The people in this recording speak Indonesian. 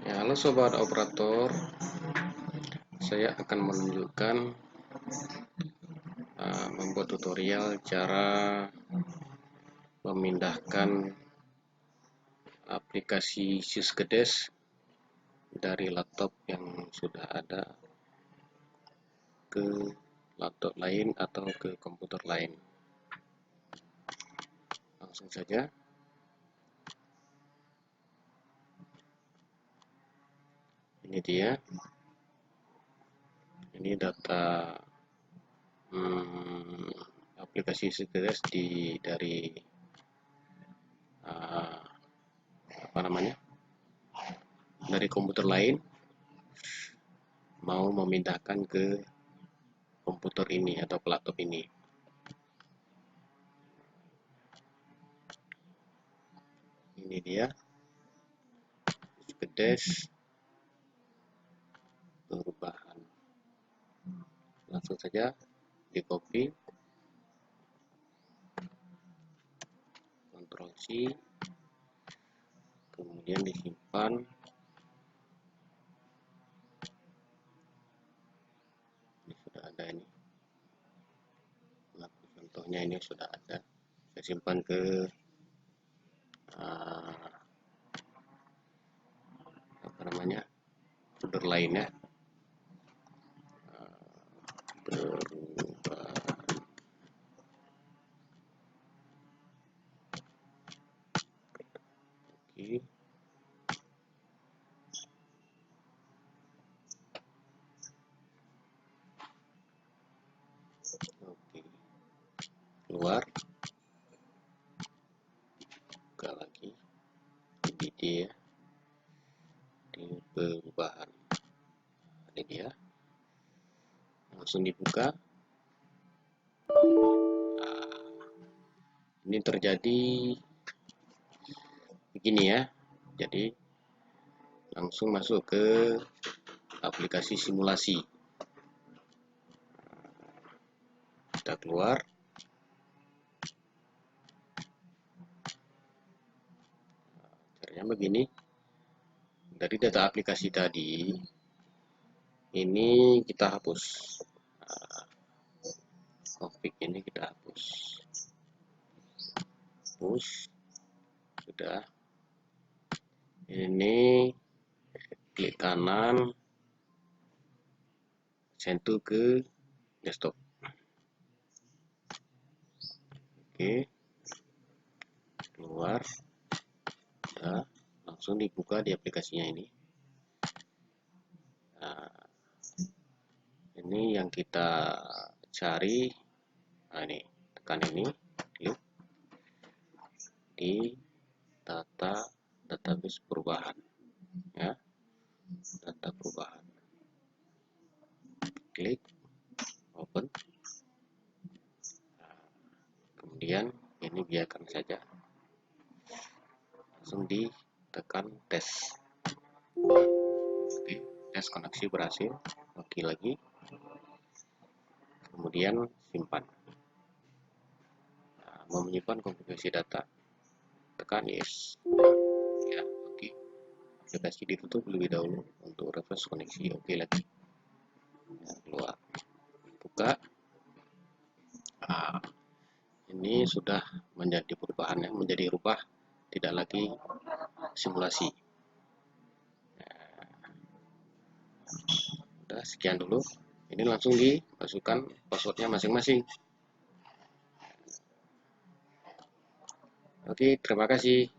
Ya, halo sobat operator, saya akan menunjukkan membuat tutorial cara memindahkan aplikasi Syskedes dari laptop yang sudah ada ke laptop lain atau ke komputer lain. Langsung saja. Ini dia. Ini data aplikasi Syskedes dari dari komputer lain, mau memindahkan ke komputer ini atau ke laptop ini. Ini dia Syskedes perubahan. Langsung saja di copy, Ctrl C, kemudian disimpan. Ini sudah ada ini. Nah, contohnya ini sudah ada. Saya simpan ke folder lainnya. Oke. Oke. Keluar. Buka lagi. Ini dia. Di perubahan. Ini dia. Langsung dibuka. Ini terjadi begini ya. Jadi langsung masuk ke aplikasi simulasi. Kita keluar. Caranya begini. Dari data aplikasi tadi, ini kita hapus. Config ini kita hapus. Sudah. Ini klik kanan, send to ke desktop. Oke. Keluar. Sudah. Langsung dibuka di aplikasinya ini. Nah, ini yang kita cari. Nah, ini tekan ini, klik di database perubahan, ya, data perubahan. Klik open. Nah, kemudian ini biarkan saja. Langsung ditekan tes. Oke, tes koneksi berhasil. Oke lagi. Kemudian simpan. Nah, mau menyimpan konfigurasi data, tekan yes. Ya, oke. Aplikasi ditutup lebih dahulu untuk refresh koneksi. Oke lagi. Ya, keluar. Buka. Nah, ini sudah menjadi perubahan, ya, menjadi rubah, tidak lagi simulasi. Udah, sekian dulu. Ini langsung dimasukkan passwordnya masing-masing. Oke, terima kasih.